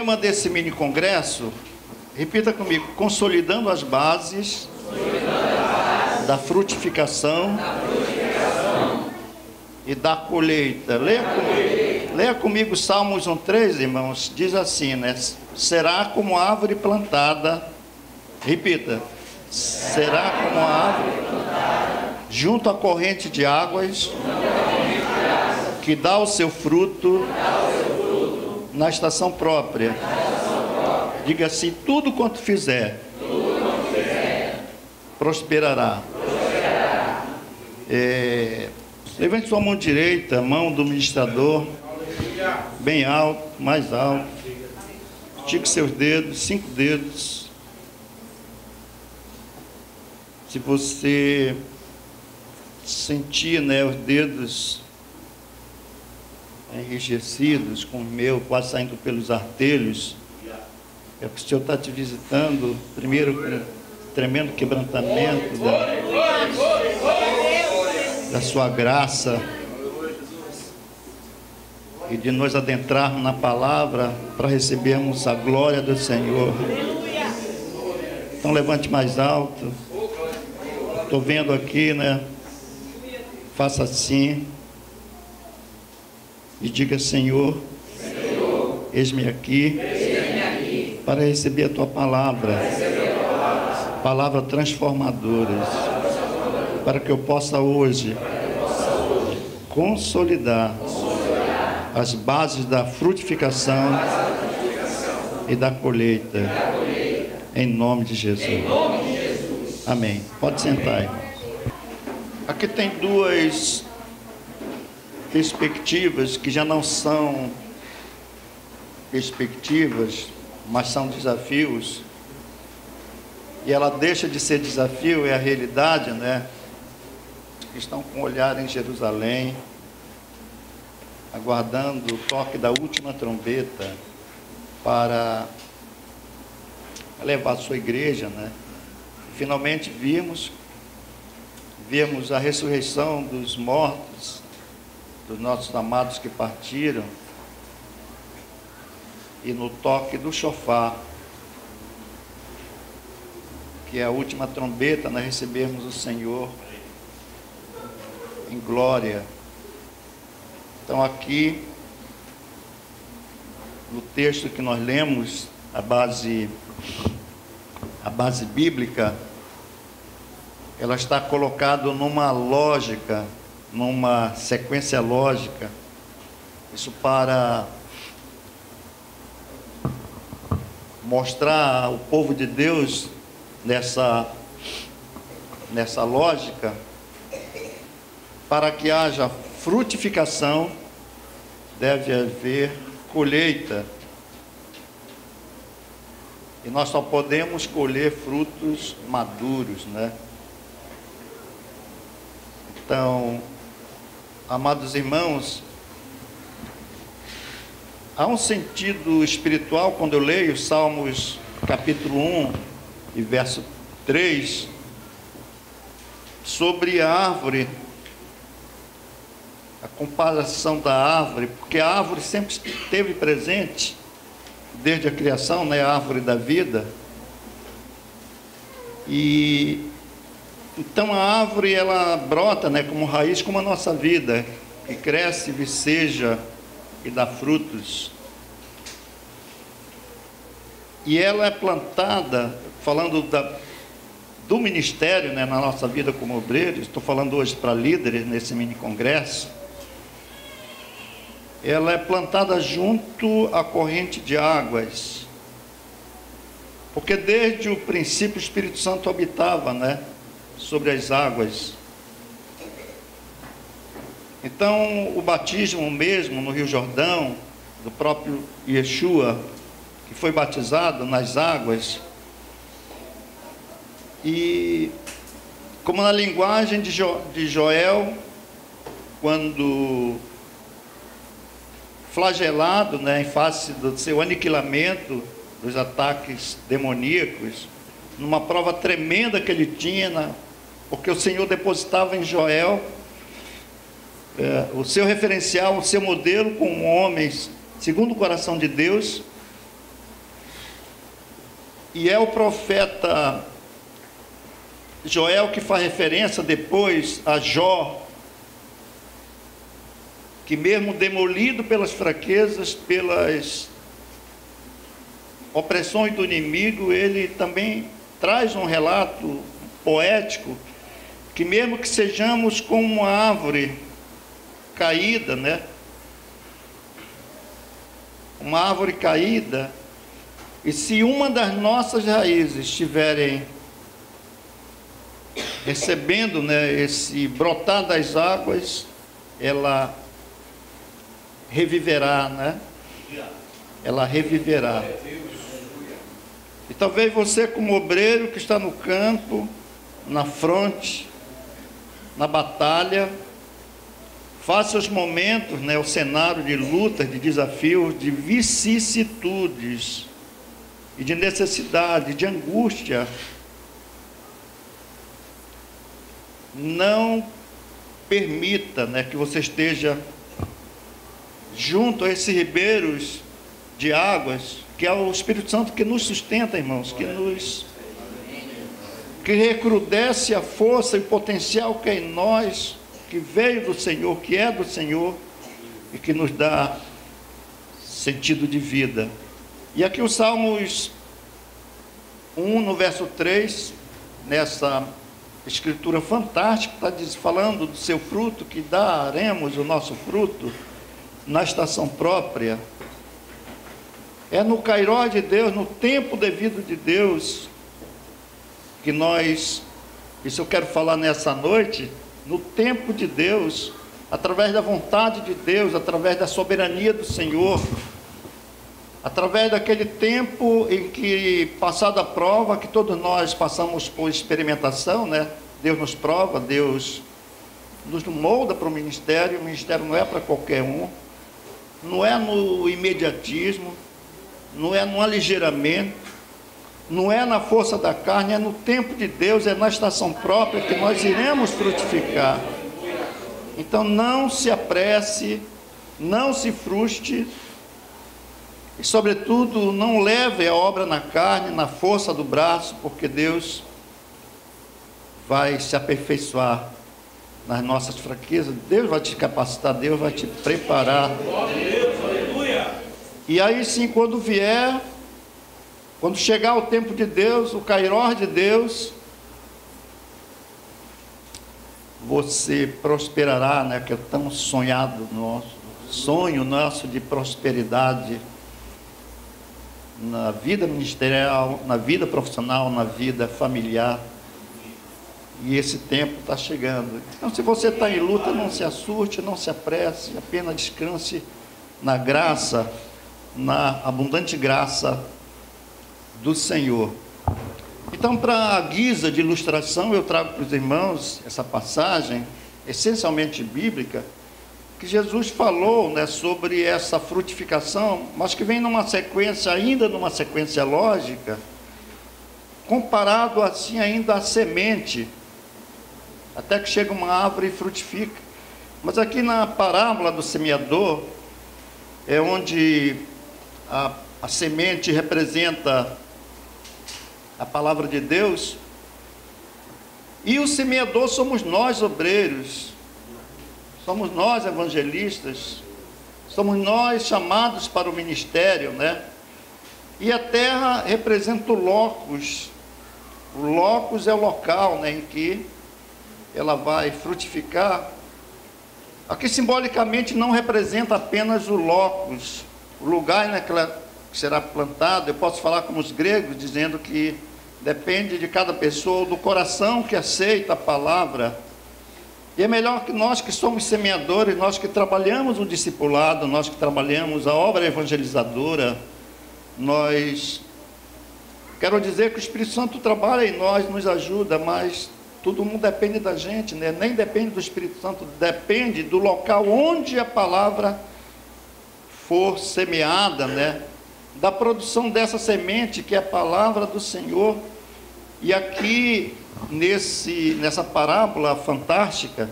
tema desse mini congresso, repita comigo, consolidando as bases da frutificação e da colheita. Leia comigo Salmos 1:3, irmãos. Diz assim, né? Será como árvore plantada. Repita. Será como árvore plantada junto à corrente de águas, que dá o seu fruto na estação própria. Diga assim: tudo quanto fizer, prosperará. Levante sua mão direita, mão do ministrador, bem alto, mais alto. Estique seus dedos, 5 dedos. Se você sentir, né, os dedos enrijecidos, com o meu quase saindo pelos artelhos, é porque o Senhor está te visitando, primeiro com um tremendo quebrantamento da sua graça e de nós adentrarmos na palavra para recebermos a glória do Senhor. Então levante mais alto. Estou vendo aqui, né? Faça assim e diga: Senhor, eis-me aqui para receber a tua palavra, palavra transformadora, para que eu possa hoje consolidar as bases da frutificação e da colheita, em nome de Jesus. Amém. Pode sentar, irmãos. Aqui tem duas perspectivas que já não são perspectivas, mas são desafios. E ela deixa de ser desafio, é a realidade, né? Estão com o olhar em Jerusalém, aguardando o toque da última trombeta para levar a sua igreja, né? Finalmente vimos a ressurreição dos mortos, dos nossos amados que partiram, e no toque do chofar, que é a última trombeta, nós recebemos o Senhor em glória. Então aqui, no texto que nós lemos, a base bíblica, ela está colocada numa lógica, numa sequência lógica, isso para mostrar ao povo de Deus nessa lógica, para que haja frutificação, deve haver colheita. E nós só podemos colher frutos maduros, né? Então, amados irmãos, há um sentido espiritual quando eu leio Salmos capítulo 1 e verso 3, sobre a árvore, a comparação da árvore, porque a árvore sempre esteve presente, desde a criação, né, a árvore da vida. E então a árvore, ela brota, né, como raiz, como a nossa vida, que cresce, viceja e dá frutos. E ela é plantada, falando do ministério, né, na nossa vida como obreiros, estou falando hoje para líderes nesse mini congresso. Ela é plantada junto à corrente de águas, porque desde o princípio o Espírito Santo habitava, né, sobre as águas. Então o batismo mesmo no Rio Jordão, do próprio Yeshua, que foi batizado nas águas, e como na linguagem de Joel, quando flagelado, né, em face do seu aniquilamento, dos ataques demoníacos, numa prova tremenda que ele tinha, porque o Senhor depositava em Joel o seu referencial, o seu modelo com homens segundo o coração de Deus, E é o profeta Joel que faz referência depois a Jó, que mesmo demolido pelas fraquezas, pelas opressões do inimigo, ele também traz um relato poético, que mesmo que sejamos como uma árvore caída, né? Uma árvore caída, e se uma das nossas raízes estiverem recebendo, né, esse brotar das águas, ela reviverá, né? Ela reviverá. E talvez você, como obreiro que está no campo, na fronte, na batalha, faça os momentos, né, o cenário de lutas, de desafios, de vicissitudes e de necessidade, de angústia. Não permita, né, que você esteja junto a esses ribeiros de águas, que é o Espírito Santo que nos sustenta, irmãos, que recrudesce a força e o potencial que é em nós, que veio do Senhor, que é do Senhor, e que nos dá sentido de vida. E aqui o Salmos 1, no verso 3, nessa escritura fantástica, está falando do seu fruto, que daremos o nosso fruto na estação própria. É no cairó de Deus, no tempo devido de Deus, que nós, isso eu quero falar nessa noite, no tempo de Deus, através da vontade de Deus, através da soberania do Senhor, através daquele tempo em que, passada a prova, que todos nós passamos por experimentação, né? Deus nos prova, Deus nos molda para o ministério não é para qualquer um, não é no imediatismo, não é no aligeiramento, não é na força da carne, é no tempo de Deus, é na estação própria que nós iremos frutificar. Então não se apresse, não se frustre, e sobretudo não leve a obra na carne, na força do braço, porque Deus vai se aperfeiçoar nas nossas fraquezas, Deus vai te capacitar, Deus vai te preparar. E aí sim, quando chegar o tempo de Deus, o cairó de Deus, você prosperará, né? Que é tão sonhado nosso, sonho nosso de prosperidade na vida ministerial, na vida profissional, na vida familiar. E esse tempo está chegando. Então, se você está em luta, não se assuste, não se apresse, apenas descanse na graça, na abundante graça do Senhor. Então, para a guisa de ilustração, eu trago para os irmãos essa passagem, essencialmente bíblica, que Jesus falou, né, sobre essa frutificação, mas que vem numa sequência, ainda numa sequência lógica, comparado assim ainda à semente, até que chega uma árvore e frutifica. Mas aqui na parábola do semeador, é onde a semente representa a palavra de Deus, e o semeador somos nós, obreiros, somos nós, evangelistas, somos nós chamados para o ministério, né? E a terra representa o locus é o local, né, em que ela vai frutificar. Aqui simbolicamente não representa apenas o locus, o lugar naquela que será plantado. Eu posso falar como os gregos, dizendo que depende de cada pessoa, do coração que aceita a palavra. E é melhor que nós que somos semeadores, nós que trabalhamos o discipulado, nós que trabalhamos a obra evangelizadora, quero dizer que o Espírito Santo trabalha em nós, nos ajuda, mas tudo não depende da gente, né? Nem depende do Espírito Santo, depende do local onde a palavra for semeada, né? Da produção dessa semente, que é a palavra do Senhor. E aqui, nessa parábola fantástica,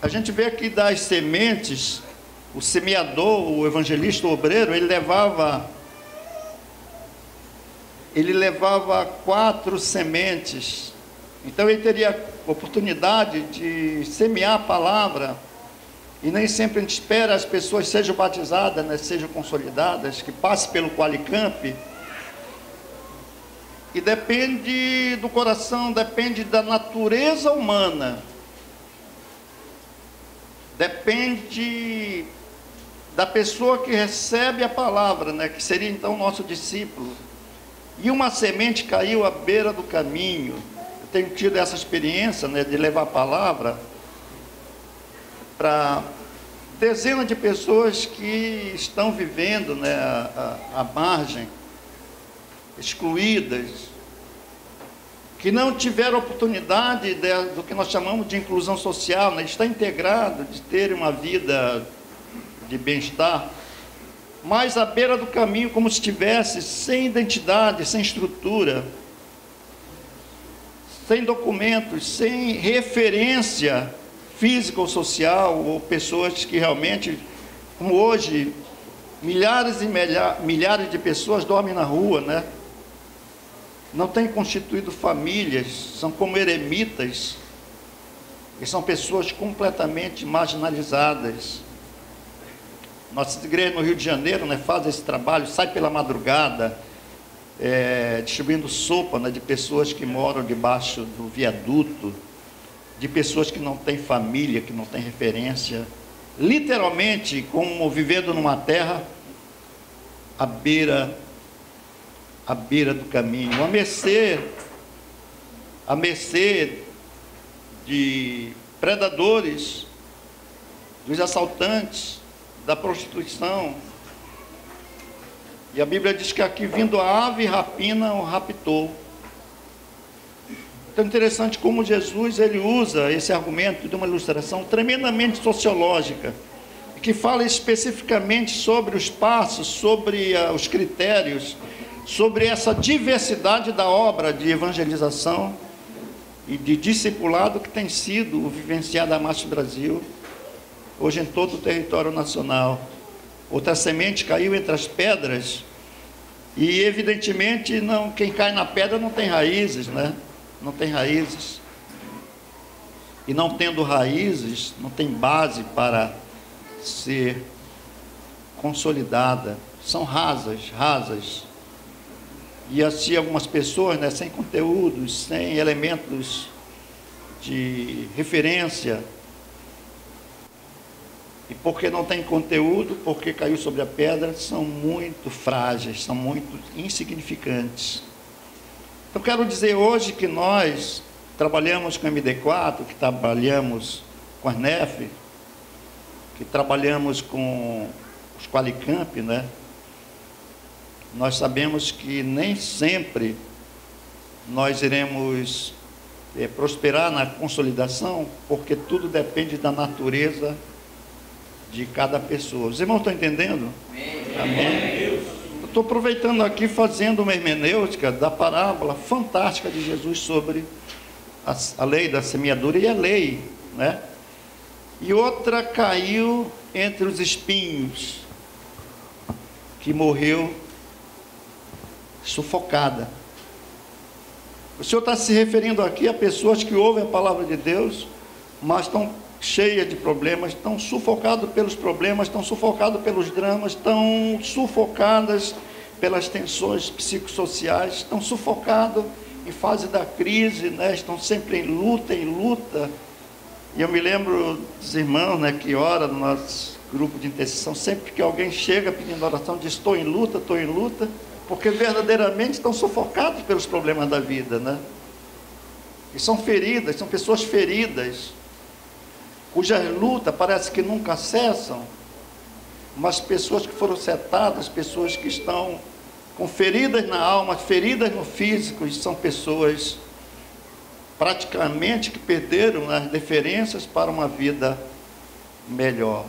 a gente vê aqui das sementes, o semeador, o evangelista, o obreiro, ele levava ele levava 4 sementes. Então ele teria oportunidade de semear a palavra. E nem sempre a gente espera as pessoas sejam batizadas, né, sejam consolidadas, que passe pelo Qualicamp. E depende do coração, depende da natureza humana. Depende da pessoa que recebe a palavra, né, que seria então o nosso discípulo. E uma semente caiu à beira do caminho. Eu tenho tido essa experiência, né, de levar a palavra para dezenas de pessoas que estão vivendo, né, à margem, excluídas, que não tiveram oportunidade do que nós chamamos de inclusão social, né, de estar integrado, de ter uma vida de bem-estar, mas à beira do caminho, como se estivesse sem identidade, sem estrutura, sem documentos, sem referência física ou social, ou pessoas que realmente, como hoje, milhares e milhares de pessoas dormem na rua, né? Não têm constituído famílias, são como eremitas, e são pessoas completamente marginalizadas. Nossa igreja no Rio de Janeiro, né, faz esse trabalho, sai pela madrugada, distribuindo sopa, né, de pessoas que moram debaixo do viaduto, de pessoas que não têm família, que não têm referência, literalmente como vivendo numa terra à beira do caminho, à mercê de predadores, dos assaltantes, da prostituição. E a Bíblia diz que aqui vindo a ave rapina o raptou. Então é interessante como Jesus ele usa esse argumento de uma ilustração tremendamente sociológica, que fala especificamente sobre os passos, sobre os critérios, sobre essa diversidade da obra de evangelização e de discipulado que tem sido vivenciada a Marcha Brasil, hoje em todo o território nacional. Outra semente caiu entre as pedras e evidentemente quem cai na pedra não tem raízes, né? Não tem raízes. E não tendo raízes, não tem base para ser consolidada. São rasas. E assim algumas pessoas, né, sem conteúdos, sem elementos de referência. E porque não tem conteúdo, porque caiu sobre a pedra, são muito frágeis, são muito insignificantes. Eu quero dizer hoje que nós trabalhamos com MD4, que trabalhamos com a NEF, que trabalhamos com os Qualicamp, né? Nós sabemos que nem sempre nós iremos prosperar na consolidação, porque tudo depende da natureza de cada pessoa. Os irmãos estão entendendo? Amém. Eu estou aproveitando aqui, fazendo uma hermenêutica da parábola fantástica de Jesus sobre a lei da semeadura e a lei, né? E outra caiu entre os espinhos, que morreu sufocada. O Senhor está se referindo aqui a pessoas que ouvem a palavra de Deus, mas estão cheias de problemas, estão sufocadas pelos problemas, estão sufocadas pelos dramas, estão sufocadas pelas tensões psicossociais, estão sufocadas em fase da crise, né? Estão sempre em luta. E eu me lembro dos irmãos, né, que oram no nosso grupo de intercessão, sempre que alguém chega pedindo oração, diz: estou em luta, porque verdadeiramente estão sufocados pelos problemas da vida, né? E são feridas, são pessoas feridas, cujas lutas parece que nunca cessam, mas pessoas que foram setadas, pessoas que estão com feridas na alma, feridas no físico, e são pessoas praticamente que perderam as referências para uma vida melhor.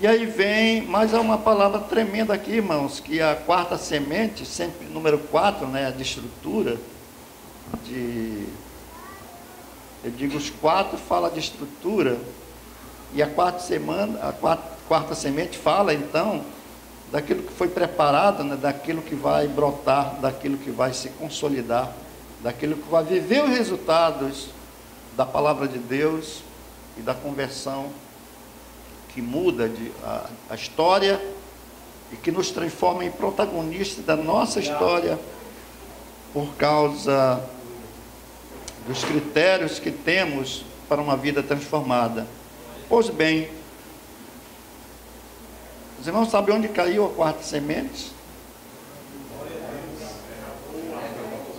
E aí vem, mas há uma palavra tremenda aqui, irmãos, que a quarta semente, sempre número 4, né, de estrutura, eu digo os 4 fala de estrutura, e a quarta semente fala então daquilo que foi preparado, né, daquilo que vai brotar, daquilo que vai se consolidar, daquilo que vai viver os resultados da palavra de Deus e da conversão que muda a história e que nos transforma em protagonistas da nossa história por causa dos critérios que temos para uma vida transformada. Pois bem, os irmãos sabem onde caiu a quarta semente?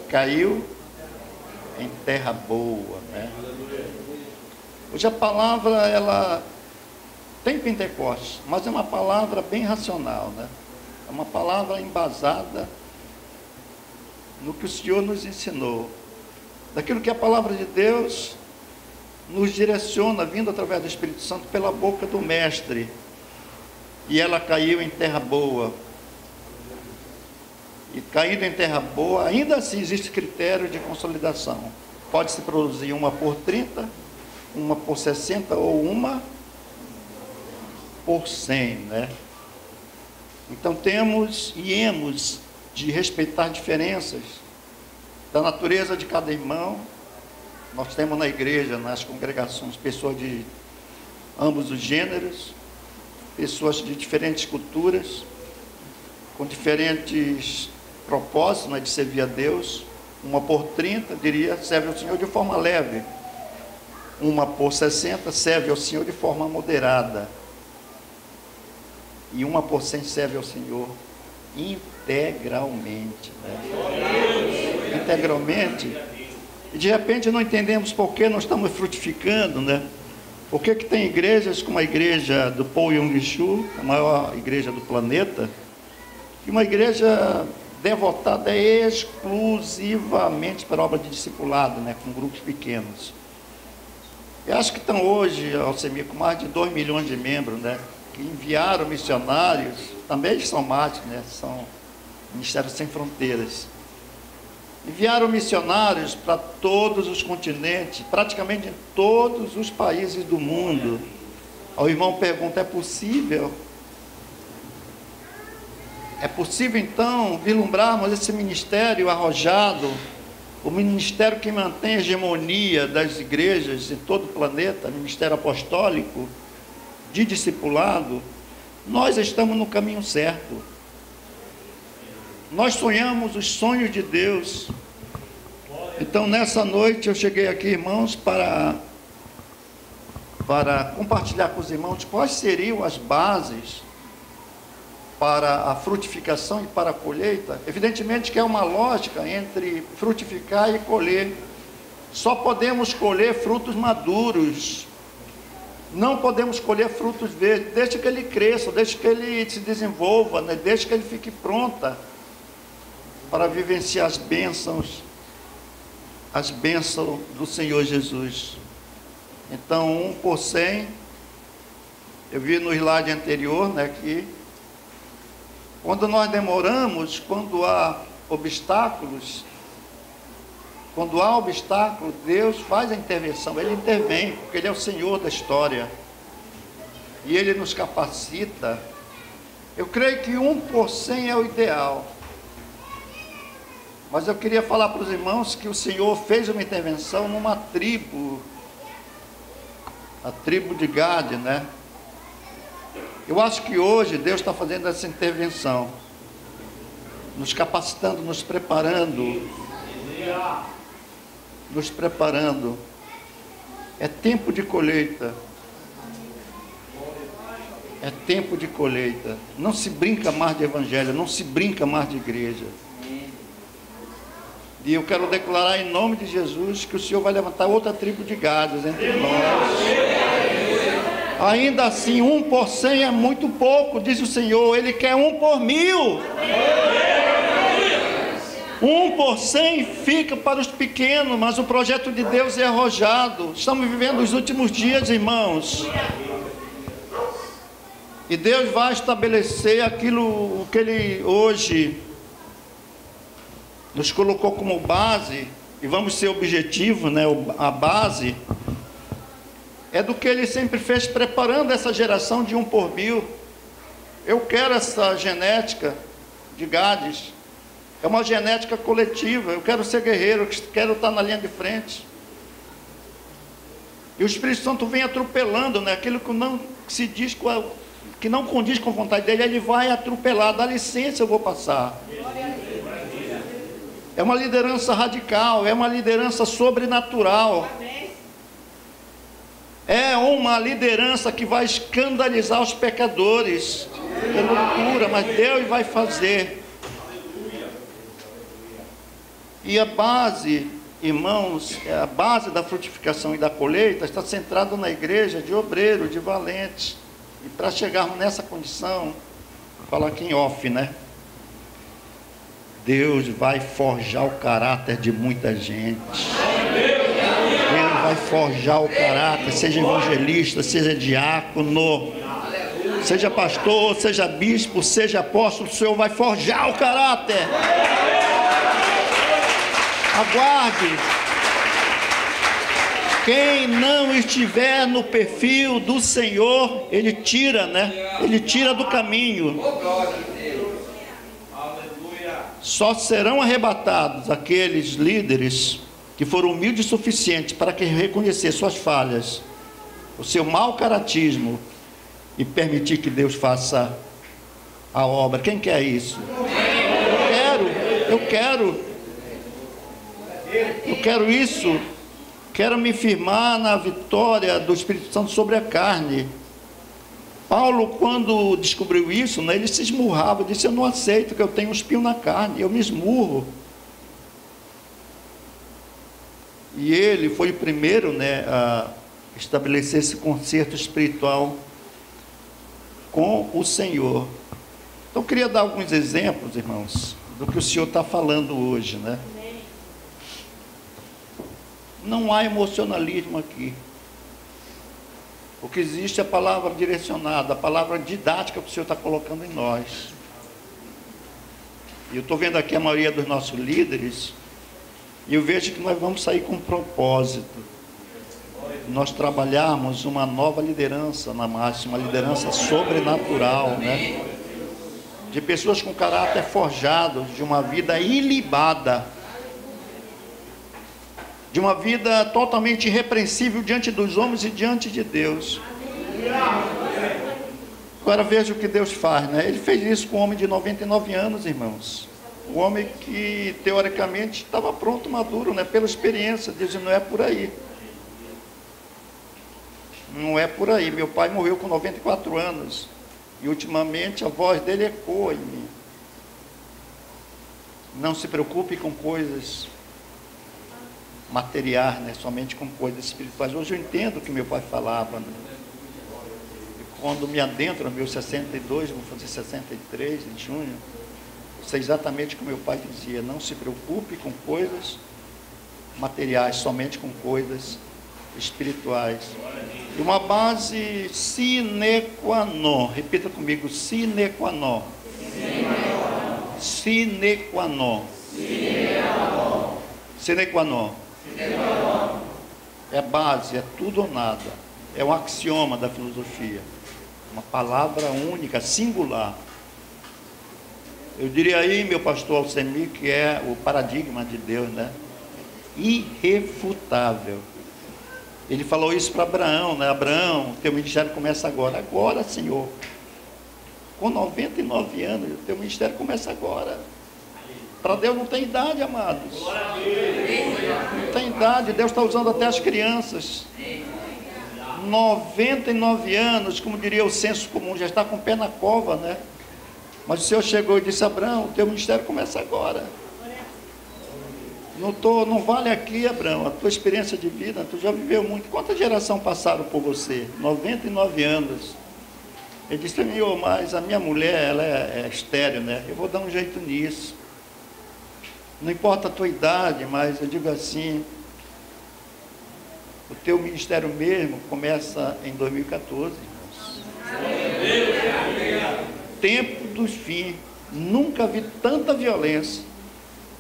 Caiu em terra boa, né? Hoje a palavra, ela tem Pentecostes, mas é uma palavra bem racional, né? É uma palavra embasada no que o Senhor nos ensinou, daquilo que a palavra de Deus nos direciona, vindo através do Espírito Santo pela boca do Mestre. E ela caiu em terra boa. E caindo em terra boa, ainda assim existe critério de consolidação. Pode-se produzir uma por 30, uma por 60 ou uma por 100, né? Então temos e hemos de respeitar diferenças da natureza de cada irmão. Nós temos na igreja, nas congregações, pessoas de ambos os gêneros, pessoas de diferentes culturas, com diferentes propósitos, né, de servir a Deus. Uma por 30, diria, serve ao Senhor de forma leve. Uma por 60, serve ao Senhor de forma moderada. E uma por 100 serve ao Senhor integralmente, né? Integralmente. E de repente não entendemos por que não estamos frutificando, né? Por que tem igrejas como a igreja do Paul Yong-Shu, a maior igreja do planeta, e uma igreja devotada exclusivamente para a obra de discipulado, né? Com grupos pequenos. Eu acho que estão hoje, Alcemir, com mais de 2 milhões de membros, né? Que enviaram missionários, também são mártires, né? São Ministérios Sem Fronteiras. Enviaram missionários para todos os continentes, praticamente em todos os países do mundo. O irmão pergunta, é possível? É possível então vislumbrarmos esse ministério arrojado, o ministério que mantém a hegemonia das igrejas em todo o planeta, ministério apostólico, de discipulado? Nós estamos no caminho certo. Nós sonhamos os sonhos de Deus. Então nessa noite eu cheguei aqui, irmãos, para compartilhar com os irmãos quais seriam as bases para a frutificação e para a colheita. Evidentemente que é uma lógica entre frutificar e colher. Só podemos colher frutos maduros. Não podemos colher frutos verdes. Deixa que ele cresça, deixa que ele se desenvolva, né? Deixa que ele fique pronta para vivenciar as bênçãos do Senhor Jesus. Então, 1 por 100, eu vi no slide anterior, né, que quando nós demoramos, quando há obstáculos, Deus faz a intervenção, Ele intervém, porque Ele é o Senhor da história, e Ele nos capacita. Eu creio que 1 por 100 é o ideal. Mas eu queria falar para os irmãos que o Senhor fez uma intervenção numa tribo, a tribo de Gade, né? Eu acho que hoje Deus está fazendo essa intervenção, nos capacitando, nos preparando. É tempo de colheita. É tempo de colheita. Não se brinca mais de evangelho, não se brinca mais de igreja. E eu quero declarar em nome de Jesus que o Senhor vai levantar outra tribo de gados entre nós. Ainda assim, 1 por 100 é muito pouco, diz o Senhor. Ele quer 1 por 1000. 1 por 100 fica para os pequenos, mas o projeto de Deus é arrojado. Estamos vivendo os últimos dias, irmãos. E Deus vai estabelecer aquilo que Ele hoje nos colocou como base, e vamos ser objetivos, né? A base é do que Ele sempre fez, preparando essa geração de 1 por 1000. Eu quero essa genética de Gades. É uma genética coletiva. Eu quero ser guerreiro, eu quero estar na linha de frente. E o Espírito Santo vem atropelando, né? Aquilo que não se diz, que não condiz com a vontade dele, ele vai atropelar. Dá licença, eu vou passar. É uma liderança radical, é uma liderança sobrenatural. É uma liderança que vai escandalizar os pecadores. É loucura, mas Deus vai fazer. E a base, irmãos, a base da frutificação e da colheita está centrada na igreja de obreiro, de valente. E para chegarmos nessa condição, vou falar aqui em off, né? Deus vai forjar o caráter de muita gente. Deus vai forjar o caráter, seja evangelista, seja diácono, seja pastor, seja bispo, seja apóstolo, o Senhor vai forjar o caráter. Aguarde. Quem não estiver no perfil do Senhor, ele tira, né? Ele tira do caminho. Só serão arrebatados aqueles líderes que foram humildes o suficiente para que reconhecer suas falhas, o seu mau caratismo e permitir que Deus faça a obra. Quem quer isso? Eu quero isso. Quero me firmar na vitória do Espírito Santo sobre a carne. Paulo, quando descobriu isso, né, ele se esmurrava, disse: eu não aceito que eu tenho um espinho na carne, eu me esmurro. E ele foi o primeiro, né, a estabelecer esse concerto espiritual com o Senhor. Então eu queria dar alguns exemplos, irmãos, do que o Senhor está falando hoje, né? Não há emocionalismo aqui. O que existe é a palavra direcionada, a palavra didática que o Senhor está colocando em nós. E eu estou vendo aqui a maioria dos nossos líderes, e eu vejo que nós vamos sair com um propósito. Nós trabalharmos uma nova liderança na massa, uma liderança sobrenatural, né? De pessoas com caráter forjado, de uma vida ilibada, de uma vida totalmente irrepreensível diante dos homens e diante de Deus. Agora veja o que Deus faz, né? Ele fez isso com um homem de 99 anos, irmãos. Um homem que teoricamente estava pronto, maduro, né? Pela experiência. Deus, não é por aí. Não é por aí. Meu pai morreu com 94 anos. E ultimamente a voz dele ecoa em mim. Não se preocupe com coisas materiais, né? Somente com coisas espirituais. Hoje eu entendo o que meu pai falava, né? E quando me adentro, meus 62, vou fazer 63 em junho, sei exatamente o que meu pai dizia: não se preocupe com coisas materiais, somente com coisas espirituais. E uma base sine qua non, repita comigo: sine qua non. Sine qua non. Sine qua non. É base, é tudo ou nada. É um axioma da filosofia. Uma palavra única, singular. Eu diria aí, meu pastor Alcemir, que é o paradigma de Deus, né? Irrefutável. Ele falou isso para Abraão, né? Abraão, teu ministério começa agora. Agora, Senhor. Com 99 anos, o teu ministério começa agora. Para Deus não tem idade, amados. Não tem idade. Deus está usando até as crianças. 99 anos, como diria o senso comum, já está com o pé na cova, né? Mas o Senhor chegou e disse: Abraão, o teu ministério começa agora. Não vale aqui, Abraão, a tua experiência de vida, tu já viveu muito. Quantas gerações passaram por você? 99 anos. Ele disse: Senhor, mas a minha mulher, ela é estéril, né? Eu vou dar um jeito nisso. Não importa a tua idade, mas eu digo assim, o teu ministério mesmo começa em 2014, irmãos. Tempo dos fins. Nunca vi tanta violência.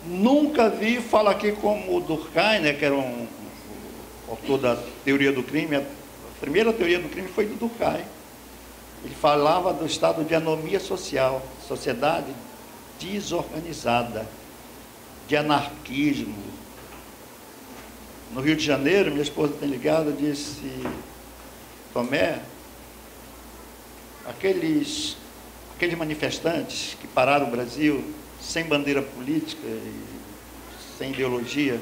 Nunca vi, fala aqui como o Durkheim, né, que era um autor da teoria do crime. A primeira teoria do crime foi do Durkheim. Ele falava do estado de anomia social, sociedade desorganizada, de anarquismo. No Rio de Janeiro, minha esposa tem ligado, disse: Tomé, aqueles manifestantes que pararam o Brasil sem bandeira política e sem ideologia,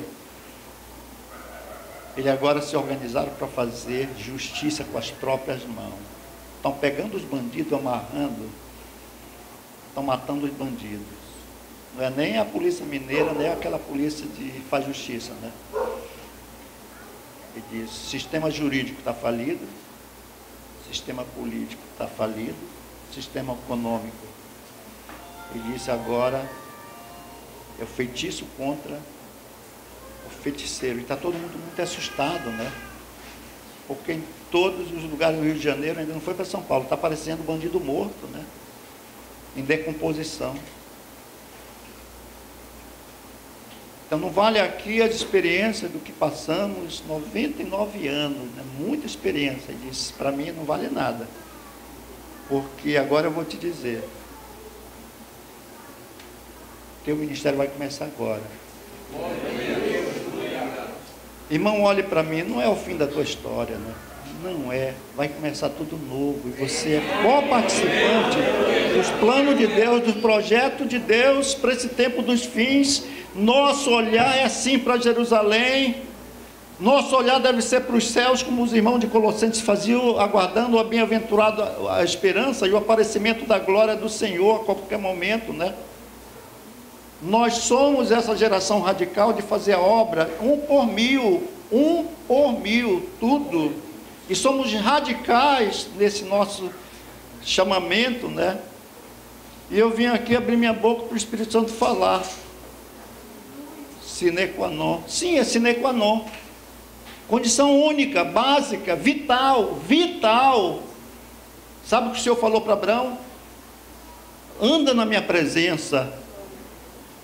eles agora se organizaram para fazer justiça com as próprias mãos. Estão pegando os bandidos, amarrando, estão matando os bandidos. Não é nem a polícia mineira, nem aquela polícia que faz justiça, né? Ele diz: sistema jurídico está falido, sistema político está falido, sistema econômico. Ele disse: agora é o feitiço contra o feiticeiro. E está todo mundo muito assustado, né? Porque em todos os lugares do Rio de Janeiro, ainda não foi para São Paulo, está aparecendo bandido morto, né? Em decomposição. Então não vale aqui as experiências do que passamos 99 anos, né? Muita experiência. Ele disse: para mim não vale nada. Porque agora eu vou te dizer, teu ministério vai começar agora. Irmão, olhe para mim, não é o fim da tua história, né? Não é, vai começar tudo novo, e você é co-participante dos planos de Deus, dos projetos de Deus para esse tempo dos fins. Nosso olhar é assim para Jerusalém, nosso olhar deve ser para os céus, como os irmãos de Colossenses faziam, aguardando a bem-aventurada a esperança e o aparecimento da glória do Senhor a qualquer momento, né? Nós somos essa geração radical de fazer a obra, 1 por mil, tudo. E somos radicais nesse nosso chamamento, né? E eu vim aqui abrir minha boca para o Espírito Santo falar. Sine qua non. Sim, é sine qua non. Condição única, básica, vital. Sabe o que o Senhor falou para Abraão? Anda na minha presença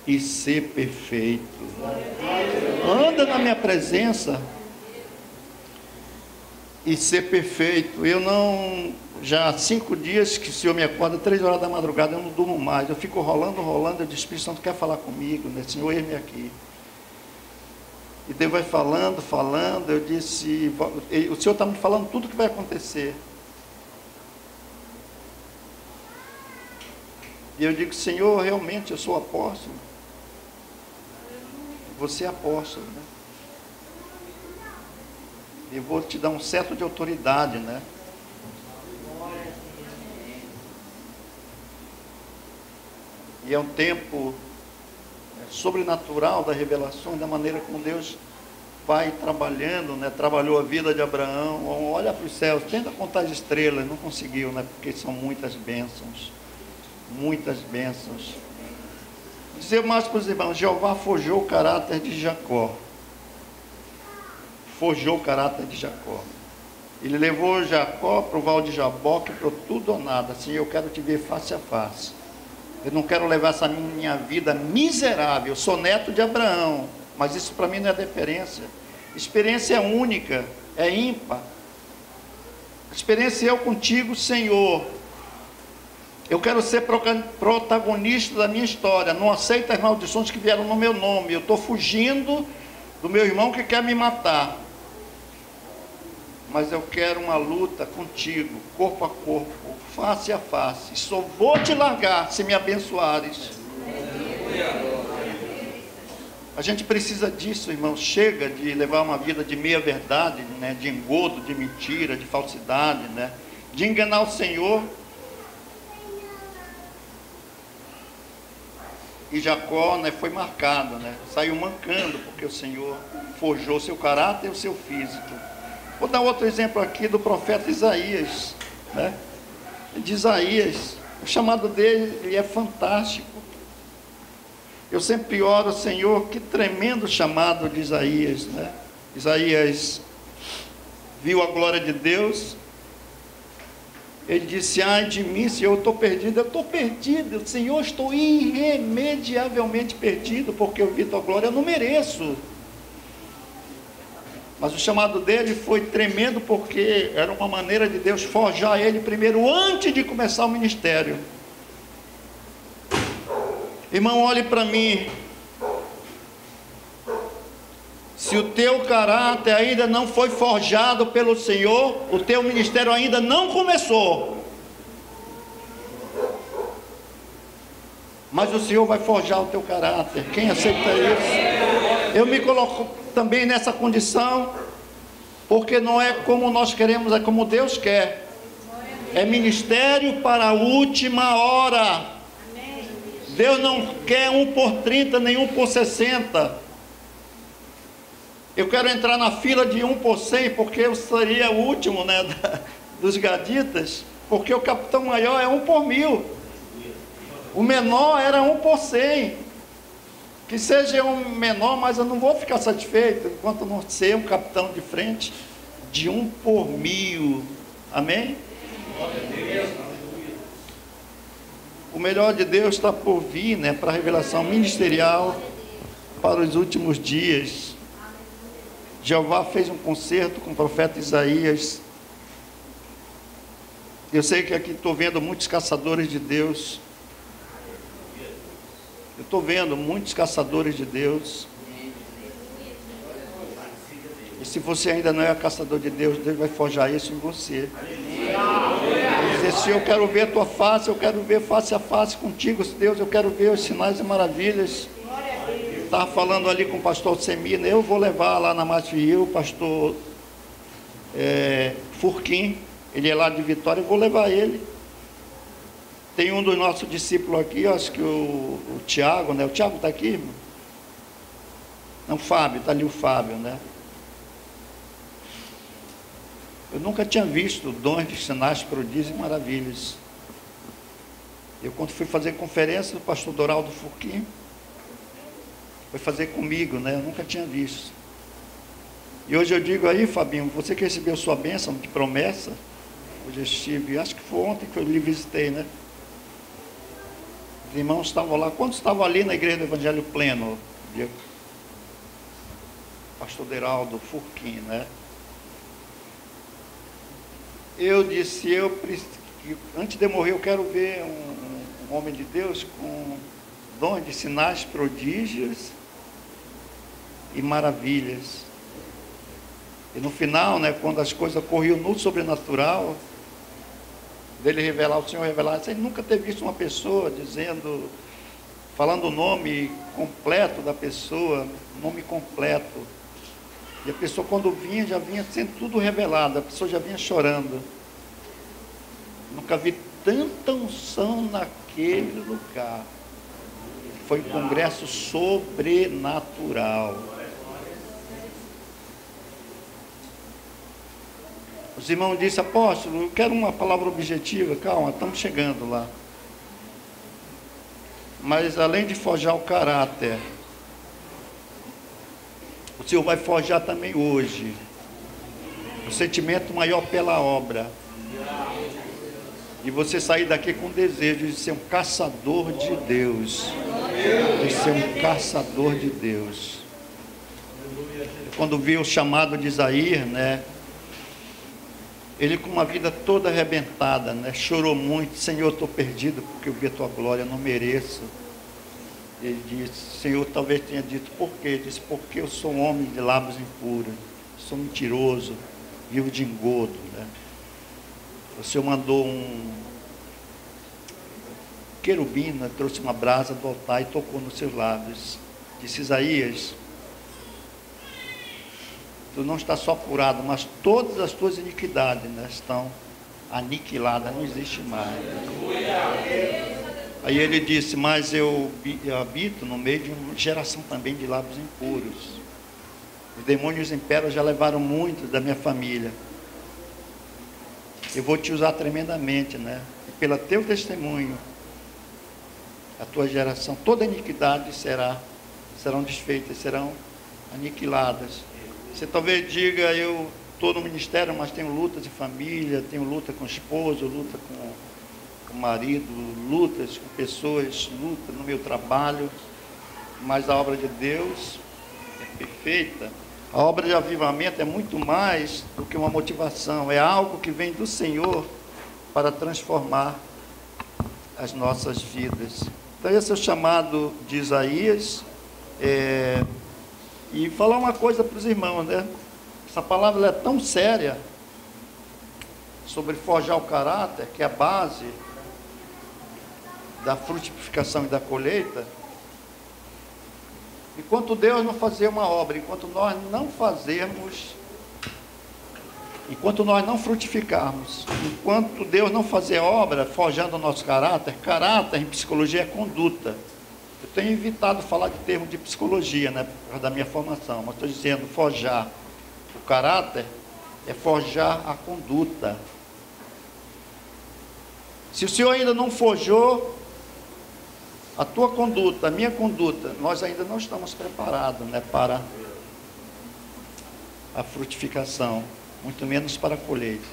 e ser perfeito. Anda na minha presença e ser perfeito. Eu não, já há 5 dias que o Senhor me acorda 3 horas da madrugada, eu não durmo mais, eu fico rolando, eu disse: Espírito Santo quer falar comigo, né? Senhor, eis-me aqui. E Deus vai falando, eu disse: o Senhor está me falando tudo o que vai acontecer. E eu digo: Senhor, realmente eu sou apóstolo. Você é apóstolo, né? Eu vou te dar um certo de autoridade, né? E é um tempo sobrenatural da revelação, da maneira como Deus vai trabalhando, né? Trabalhou a vida de Abraão. Olha para os céus, tenta contar as estrelas, não conseguiu, né? Porque são muitas bênçãos. Muitas bênçãos. Vou dizer mais para os irmãos: Jeová forjou o caráter de Jacó. Forjou o caráter de Jacó. Ele levou Jacó para o val de Jaboque, para tudo ou nada. Assim, eu quero te ver face a face. Eu não quero levar essa minha vida miserável. Eu sou neto de Abraão, mas isso para mim não é deferência. Experiência é única, é ímpar. A experiência é eu contigo, Senhor. Eu quero ser protagonista da minha história. Não aceito as maldições que vieram no meu nome. Eu estou fugindo do meu irmão que quer me matar. Mas eu quero uma luta contigo, corpo a corpo, face a face. Só vou te largar se me abençoares. A gente precisa disso, irmão. Chega de levar uma vida de meia verdade, né? De engodo, de mentira, de falsidade, né? De enganar o Senhor. E Jacó, né, foi marcado, né? Saiu mancando, porque o Senhor forjou o seu caráter e o seu físico. Vou dar outro exemplo aqui do profeta Isaías, né? De Isaías, o chamado dele é fantástico. Eu sempre oro: Senhor, que tremendo chamado de Isaías, né? Isaías viu a glória de Deus. Ele disse: ai de mim, Senhor, eu estou perdido. Eu estou perdido, Senhor, estou irremediavelmente perdido, porque eu vi tua glória, eu não mereço. Mas o chamado dele foi tremendo, porque era uma maneira de Deus forjar ele primeiro, antes de começar o ministério. Irmão, olhe para mim. Se o teu caráter ainda não foi forjado pelo Senhor, o teu ministério ainda não começou. Mas o Senhor vai forjar o teu caráter. Quem aceita isso? Eu me coloco também nessa condição, porque não é como nós queremos, é como Deus quer. É ministério para a última hora. Deus não quer 1 por 30, nem 1 por 60. Eu quero entrar na fila de 1 por 100, porque eu seria o último, né, dos gaditas, porque o capitão maior é 1 por 1000. O menor era 1 por 100. Que seja um menor, mas eu não vou ficar satisfeito enquanto não ser um capitão de frente de 1 por 1000. Amém? O melhor de Deus está por vir, né, para a revelação ministerial para os últimos dias. Jeová fez um concerto com o profeta Isaías. Eu sei que aqui estou vendo muitos caçadores de Deus. Eu estou vendo muitos caçadores de Deus. E se você ainda não é caçador de Deus, Deus vai forjar isso em você. Vai dizer: Senhor, eu quero ver a tua face, eu quero ver face a face contigo, Deus, eu quero ver os sinais e maravilhas. Estava falando ali com o pastor Semina, eu vou levar lá na Matriu, o pastor Furquim, ele é lá de Vitória, eu vou levar ele. Tem um dos nossos discípulos aqui, acho que o Tiago, né? O Tiago está aqui, irmão? Não, o Fábio, está ali o Fábio, né? Eu nunca tinha visto dons de sinais, prodígios e maravilhas. Eu, quando fui fazer conferência do pastor Doraldo Furquim, foi fazer comigo, né? Eu nunca tinha visto. E hoje eu digo aí, Fabinho, você que recebeu sua bênção de promessa, hoje eu estive, acho que foi ontem que eu lhe visitei, né? Os irmãos estavam lá. Quantos estavam ali na igreja do Evangelho Pleno? Pastor Deraldo Furquim, né? Eu disse, antes de morrer, eu quero ver um homem de Deus com dons de sinais, prodígios e maravilhas. E no final, né, quando as coisas corriam no sobrenatural, dele revelar, o Senhor revelar, ele nunca ter visto uma pessoa falando o nome completo da pessoa, nome completo. E a pessoa, quando vinha, já vinha sendo tudo revelado, a pessoa já vinha chorando. Nunca vi tanta unção naquele lugar. Foi um congresso sobrenatural. Os irmãos disseram: apóstolo, eu quero uma palavra objetiva. Calma, estamos chegando lá. Mas além de forjar o caráter, o Senhor vai forjar também hoje o sentimento maior pela obra. E você sair daqui com o desejo de ser um caçador de Deus. De ser um caçador de Deus. Quando vi o chamado de Isaías, né? Ele com uma vida toda arrebentada, né? Chorou muito: Senhor, estou perdido porque eu vi a tua glória, eu não mereço. Ele disse: Senhor, talvez tenha dito por quê? Ele disse: porque eu sou um homem de lábios impuros, sou mentiroso, vivo de engodo, né? O Senhor mandou um querubim, né? Trouxe uma brasa do altar e tocou nos seus lábios. Disse: Isaías, tu não está só curado, mas todas as tuas iniquidades, né, estão aniquiladas, não existe mais. Aí ele disse: mas eu habito no meio de uma geração também de lábios impuros. Os demônios imperam, já levaram muito da minha família. Eu vou te usar tremendamente, né? E pelo teu testemunho, a tua geração, toda iniquidade serão desfeitas, serão aniquiladas. Você talvez diga: eu estou no ministério, mas tenho lutas de família, tenho luta com o esposo, luta com o marido, lutas com pessoas, luta no meu trabalho, mas a obra de Deus é perfeita. A obra de avivamento é muito mais do que uma motivação, é algo que vem do Senhor para transformar as nossas vidas. Então esse é o chamado de Isaías. E falar uma coisa para os irmãos, né? Essa palavra é tão séria sobre forjar o caráter, que é a base da frutificação e da colheita. Enquanto Deus não fazer uma obra, enquanto nós não fazermos, enquanto nós não frutificarmos, enquanto Deus não fazer obra forjando o nosso caráter, caráter em psicologia é conduta. Eu tenho evitado falar de termo de psicologia, né, por causa da minha formação, mas estou dizendo forjar o caráter é forjar a conduta. Se o Senhor ainda não forjou a tua conduta, a minha conduta, nós ainda não estamos preparados, né, para a frutificação, muito menos para a colheita.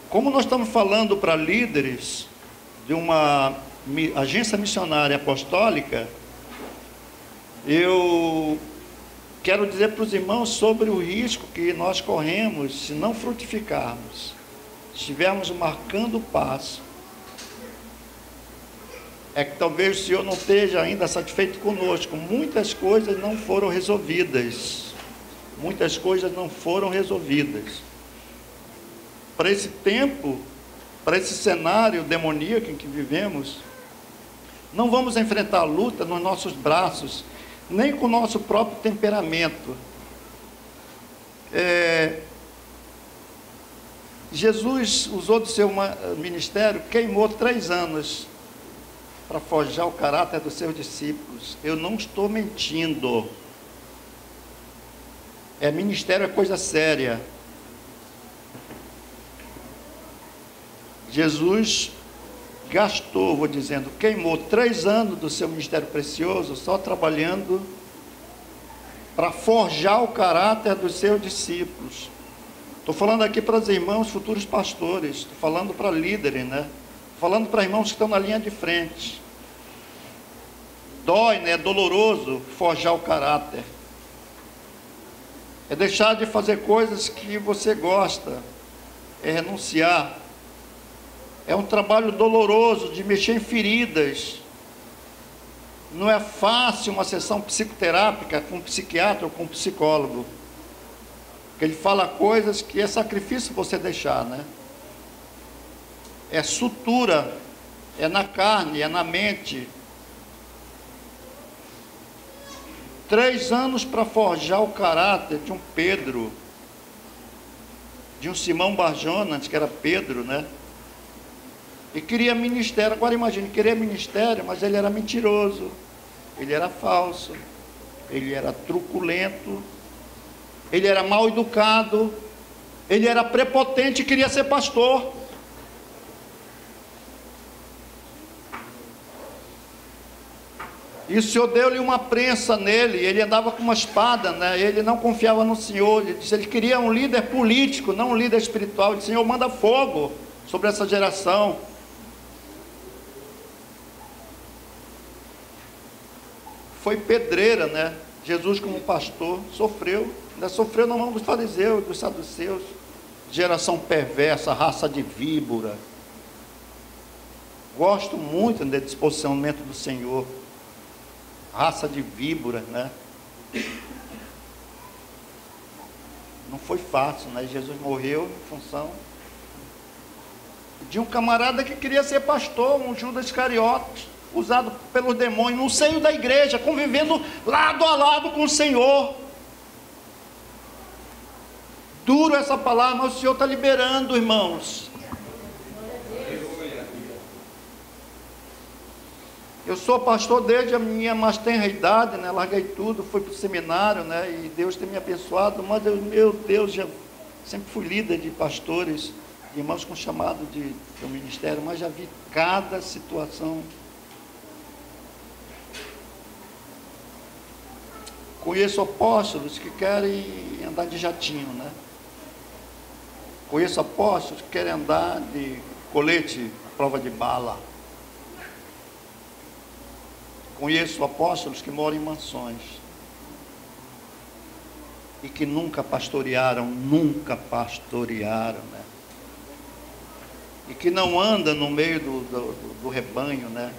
Como nós estamos falando para líderes de uma agência missionária apostólica, eu quero dizer para os irmãos sobre o risco que nós corremos se não frutificarmos, se estivermos marcando o passo. É que talvez o Senhor não esteja ainda satisfeito conosco. Muitas coisas não foram resolvidas. Muitas coisas não foram resolvidas. Para esse tempo, para esse cenário demoníaco em que vivemos, não vamos enfrentar a luta nos nossos braços, nem com o nosso próprio temperamento. Jesus usou do seu ministério, queimou 3 anos para forjar o caráter dos seus discípulos. Eu não estou mentindo. Ministério é coisa séria. Jesus gastou, queimou 3 anos do seu ministério precioso só trabalhando para forjar o caráter dos seus discípulos. Estou falando aqui para os irmãos futuros pastores, estou falando para líderes, né? Falando para irmãos que estão na linha de frente. Dói, né? É doloroso forjar o caráter. É deixar de fazer coisas que você gosta. É renunciar. É um trabalho doloroso de mexer em feridas. Não é fácil uma sessão psicoterápica com um psiquiatra ou com um psicólogo. Porque ele fala coisas que é sacrifício você deixar, né? É sutura, é na carne, é na mente. 3 anos para forjar o caráter de um Pedro, de um Simão Barjonas, que era Pedro, né? E queria ministério. Agora imagine, queria ministério, mas ele era mentiroso, ele era falso, ele era truculento, ele era mal educado, ele era prepotente e queria ser pastor. E o Senhor deu-lhe uma prensa nele, ele andava com uma espada, né? Ele não confiava no Senhor, ele queria um líder político, não um líder espiritual. Ele disse: Senhor, manda fogo sobre essa geração. Foi pedreira, né? Jesus, como pastor, sofreu, ainda sofreu na mão dos fariseus, dos saduceus. Geração perversa, raça de víbora. Gosto muito desse posicionamento do Senhor. Raça de víbora, né? Não foi fácil, né? Jesus morreu em função de um camarada que queria ser pastor, um Judas Iscariote, usado pelos demônios, no seio da igreja, convivendo lado a lado com o Senhor. Duro essa palavra, mas o Senhor está liberando, irmãos. Eu sou pastor desde a minha mais tenra idade, né? Larguei tudo, fui para o seminário, né? E Deus tem me abençoado, mas meu Deus, já sempre fui líder de pastores, de irmãos com chamado de ministério, mas já vi cada situação. Conheço apóstolos que querem andar de jatinho, né? Conheço apóstolos que querem andar de colete à prova de bala. Conheço apóstolos que moram em mansões. e que nunca pastorearam, né? E que não anda no meio do rebanho, né?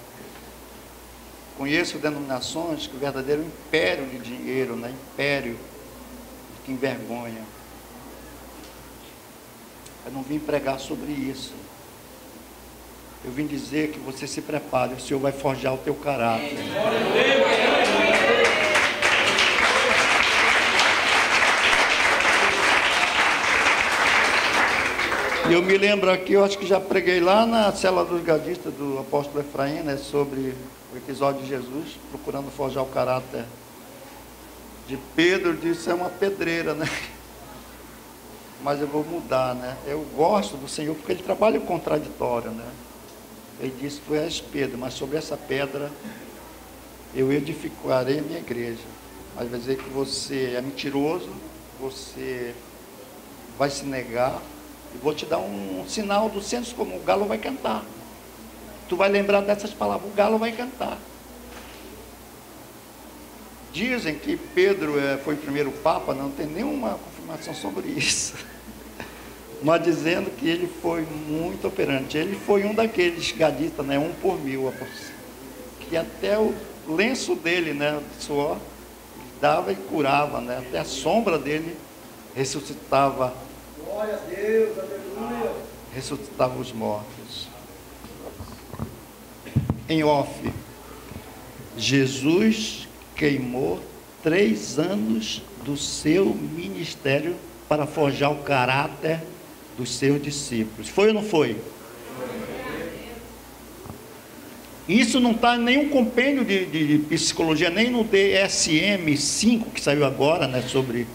Conheço denominações que o verdadeiro império de dinheiro, né? Império que envergonha. Eu não vim pregar sobre isso. Eu vim dizer que você se prepare, o Senhor vai forjar o teu caráter. E eu me lembro aqui, eu acho que já preguei lá na célula dos gadistas do apóstolo Efraim, né, sobre o episódio de Jesus, procurando forjar o caráter de Pedro. Disse, é uma pedreira, né? Mas eu vou mudar, né? Eu gosto do Senhor porque Ele trabalha o contraditório, né? Ele disse, tu és Pedro, mas sobre essa pedra eu edificarei a minha igreja. Mas vai dizer que você é mentiroso, você vai se negar, e vou te dar um sinal do senso comum, o galo vai cantar. Tu vai lembrar dessas palavras, o galo vai cantar. Dizem que Pedro foi o primeiro papa, não tem nenhuma confirmação sobre isso. Mas dizendo que ele foi muito operante. Ele foi um daqueles gadistas, né, 1 por 1000, que até o lenço dele, né, de suor, dava e curava, né, até a sombra dele ressuscitava. Glória a Deus, aleluia. Ressuscitava os mortos. Em off, Jesus queimou 3 anos do seu ministério para forjar o caráter dos seus discípulos. Foi ou não foi? Isso não está em nenhum compêndio de psicologia, nem no DSM-5 que saiu agora, né, sobre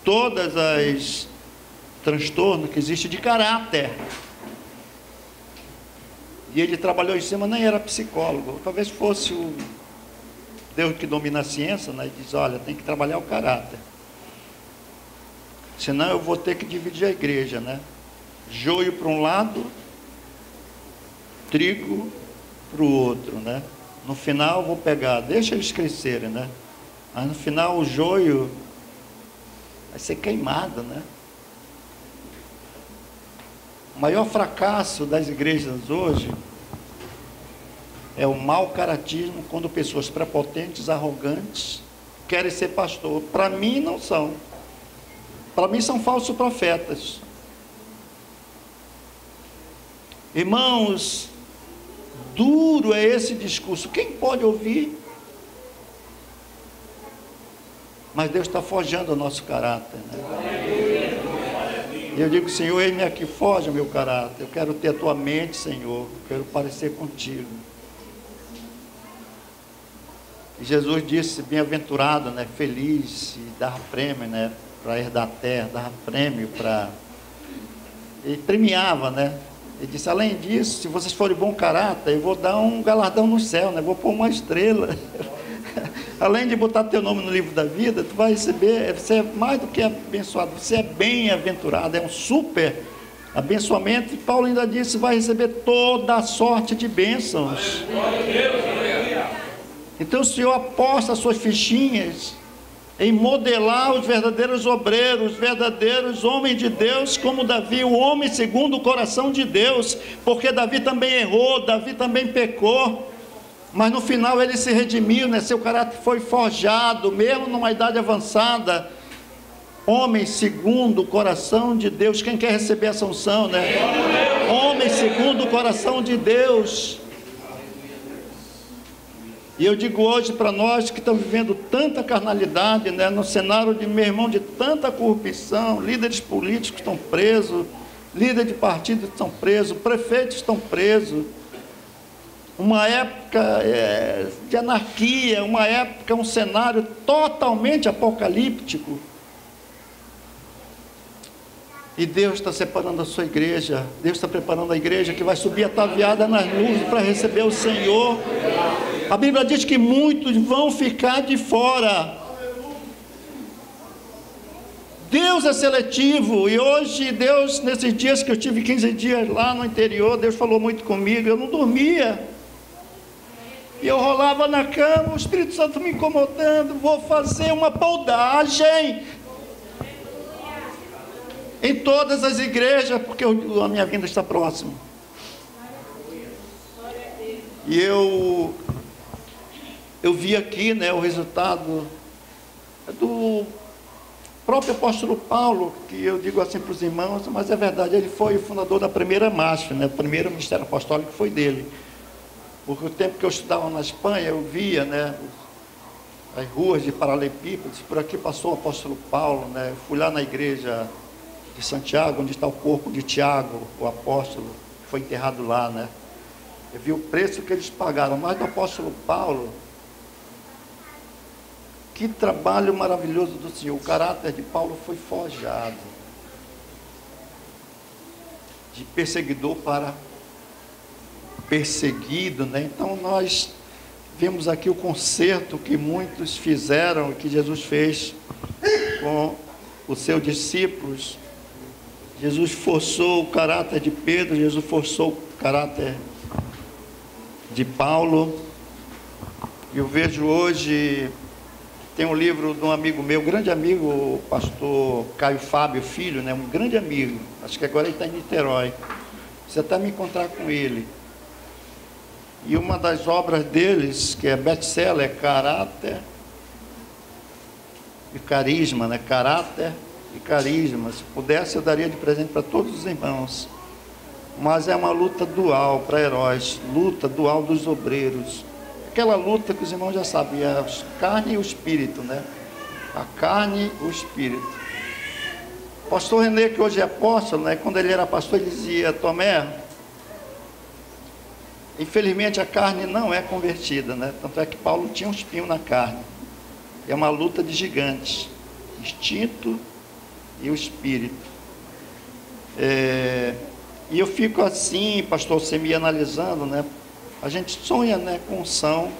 todas as transtornos que existem de caráter. E ele trabalhou em cima, nem era psicólogo, talvez fosse o Deus que domina a ciência, né, e diz, olha, tem que trabalhar o caráter. Senão eu vou ter que dividir a igreja, né? Joio para um lado, trigo para o outro, né? No final eu vou pegar, deixa eles crescerem, né? Mas no final o joio vai ser queimado, né? O maior fracasso das igrejas hoje é o mau caratismo, quando pessoas prepotentes, arrogantes, querem ser pastor. Para mim não são. Para mim são falsos profetas. Irmãos, duro é esse discurso. Quem pode ouvir? Mas Deus está forjando o nosso caráter, né? E eu digo, Senhor, eis-me aqui, forja o meu caráter. Eu quero ter a tua mente, Senhor. Eu quero parecer contigo. E Jesus disse, bem-aventurado, né? Feliz, e dar prêmio, né? Para herdar a terra, dava prêmio para... Ele premiava, né? Ele disse, além disso, se vocês forem bom caráter, eu vou dar um galardão no céu, né? Vou pôr uma estrela. Além de botar teu nome no livro da vida, tu vai receber, você é mais do que abençoado, você é bem-aventurado, é um super abençoamento. E Paulo ainda disse, vai receber toda a sorte de bênçãos. Então o Senhor aposta as suas fichinhas em modelar os verdadeiros obreiros, os verdadeiros homens de Deus, como Davi, o homem segundo o coração de Deus, porque Davi também errou, Davi também pecou, mas no final ele se redimiu, né? Seu caráter foi forjado, mesmo numa idade avançada. Homem segundo o coração de Deus. Quem quer receber essa unção, né? Homem segundo o coração de Deus. E eu digo hoje para nós que estamos vivendo tanta carnalidade, né, no cenário de, meu irmão, de tanta corrupção, líderes políticos estão presos, líderes de partidos estão presos, prefeitos estão presos, uma época de anarquia, uma época, um cenário totalmente apocalíptico. E Deus está separando a sua igreja, Deus está preparando a igreja que vai subir ataviada nas nuvens para receber o Senhor. A Bíblia diz que muitos vão ficar de fora. Deus é seletivo, e hoje Deus, nesses dias que eu tive 15 dias lá no interior, Deus falou muito comigo, eu não dormia. E eu rolava na cama, o Espírito Santo me incomodando, vou fazer uma podagem. em todas as igrejas, porque a minha vinda está próxima. E eu vi aqui, né, o resultado do próprio apóstolo Paulo, que eu digo assim para os irmãos, mas é verdade, ele foi o fundador da primeira marcha, né, o primeiro ministério apostólico foi dele. Porque o tempo que eu estudava na Espanha, eu via, né, as ruas de paralelepípedos, por aqui passou o apóstolo Paulo, né, eu fui lá na igreja de Santiago, onde está o corpo de Tiago, o apóstolo, que foi enterrado lá, né. Eu vi o preço que eles pagaram, mas do apóstolo Paulo, que trabalho maravilhoso do Senhor. O caráter de Paulo foi forjado, de perseguidor para perseguido, né? Então nós vemos aqui o conserto que muitos fizeram, que Jesus fez com os seus discípulos. Jesus forçou o caráter de Pedro, Jesus forçou o caráter de Paulo. Eu vejo hoje, tem um livro de um amigo meu, grande amigo, o pastor Caio Fábio Filho, né? Um grande amigo, acho que agora ele está em Niterói, você até me encontrar com ele. E uma das obras deles, que é best-seller, é Caráter e Carisma, né? Caráter e Carisma. Se pudesse, eu daria de presente para todos os irmãos. Mas é uma luta dual para heróis, luta dual dos obreiros. Aquela luta que os irmãos já sabem, é a carne e o espírito, né? A carne e o espírito. O pastor René, que hoje é apóstolo, né? Quando ele era pastor, ele dizia: Tomé, infelizmente a carne não é convertida, né? Tanto é que Paulo tinha um espinho na carne. É uma luta de gigantes, instinto e o espírito. E eu fico assim, pastor, você me analisando, né? A gente sonha, né, com unção.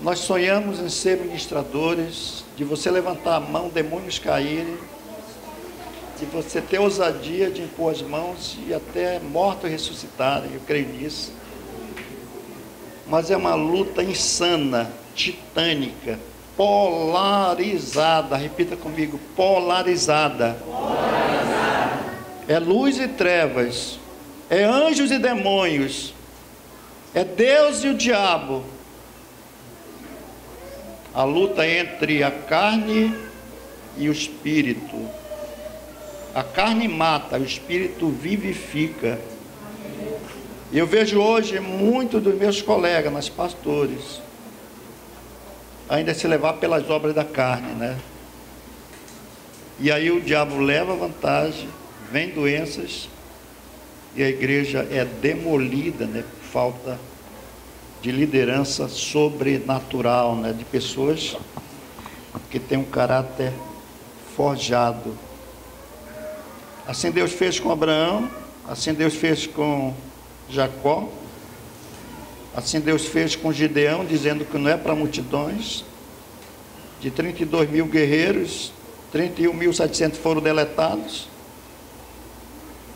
Nós sonhamos em ser ministradores, de você levantar a mão, demônios caírem, de você ter ousadia de impor as mãos e até mortos ressuscitarem, eu creio nisso. Mas é uma luta insana, titânica, polarizada, repita comigo, polarizada. É luz e trevas, é anjos e demônios, é Deus e o diabo. A luta entre a carne e o espírito. A carne mata, o espírito vivifica. E eu vejo hoje muitos dos meus colegas, mas pastores, ainda se levar pelas obras da carne, né? E aí o diabo leva vantagem, vem doenças, e a igreja é demolida, né, por falta de liderança sobrenatural, né, de pessoas que têm um caráter forjado. Assim Deus fez com Abraão, assim Deus fez com Jacó, assim Deus fez com Gideão, dizendo que não é para multidões. De 32 mil guerreiros, 31.700 foram deletados.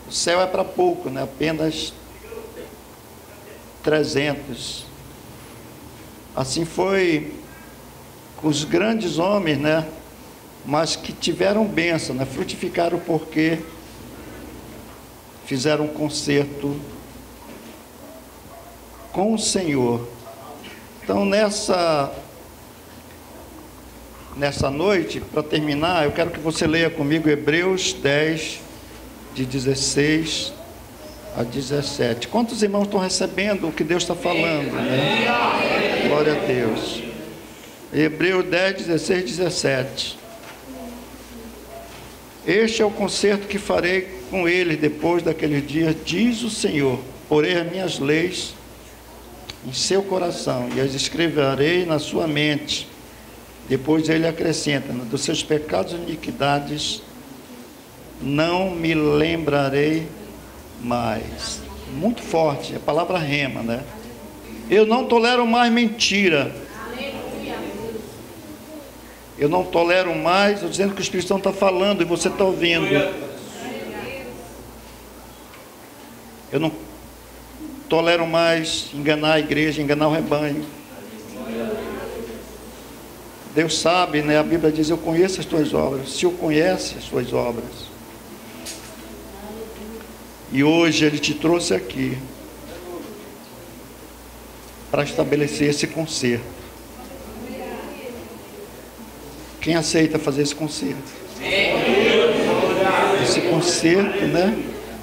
O céu é para pouco, né? Apenas 300. Assim foi com os grandes homens, né? Mas que tiveram bênção, né? Frutificaram porque fizeram um concerto com o Senhor. Então nessa noite, para terminar, eu quero que você leia comigo Hebreus 10, de 16 a 17. Quantos irmãos estão recebendo o que Deus está falando, né? Glória a Deus. Hebreus 10, 16, 17. Este é o concerto que farei com eles depois daqueles dias, diz o Senhor. Porei as minhas leis em seu coração e as escreverei na sua mente. Depois ele acrescenta: dos seus pecados e iniquidades não me lembrarei mais. Muito forte, a palavra rema, né? Eu não tolero mais mentira. Eu não tolero mais, estou dizendo que o Espírito Santo está falando e você está ouvindo. Eu não tolero mais enganar a igreja, enganar o rebanho. Deus sabe, né? A Bíblia diz, eu conheço as tuas obras. O Senhor conhece as suas obras. E hoje Ele te trouxe aqui para estabelecer esse conserto. Quem aceita fazer esse conserto? Esse conserto, né?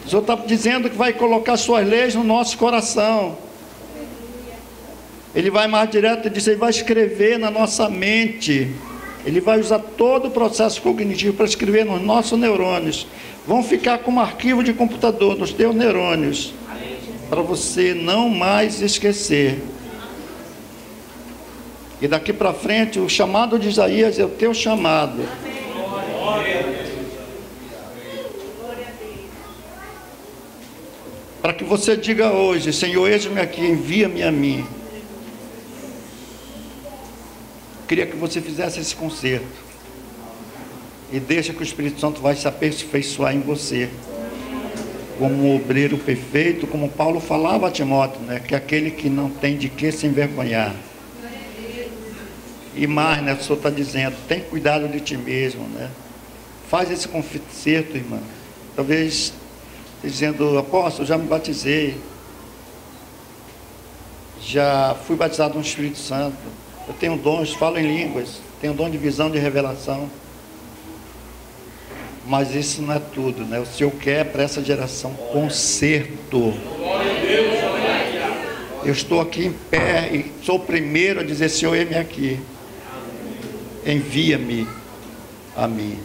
O Senhor está dizendo que vai colocar suas leis no nosso coração. Ele vai mais direto e diz, Ele vai escrever na nossa mente. Ele vai usar todo o processo cognitivo para escrever nos nossos neurônios. Vão ficar como arquivo de computador nos teus neurônios, para você não mais esquecer. E daqui para frente, o chamado de Isaías é o teu chamado. Para que você diga hoje, Senhor, eis-me aqui, envia-me a mim. Queria que você fizesse esse conserto. E deixa que o Espírito Santo vai se aperfeiçoar em você. Como um obreiro perfeito, como Paulo falava a Timóteo, né? Que é aquele que não tem de que se envergonhar. E mais, né? O Senhor está dizendo, tem cuidado de ti mesmo, né? Faz esse conserto, irmã. Talvez dizendo, apóstolo, já me batizei. Já fui batizado no Espírito Santo. Eu tenho dons, falo em línguas. Tenho dom de visão, de revelação. Mas isso não é tudo, né? O Senhor quer para essa geração conserto. Eu estou aqui em pé e sou o primeiro a dizer, Senhor, eis-me aqui. Envia-me a mim.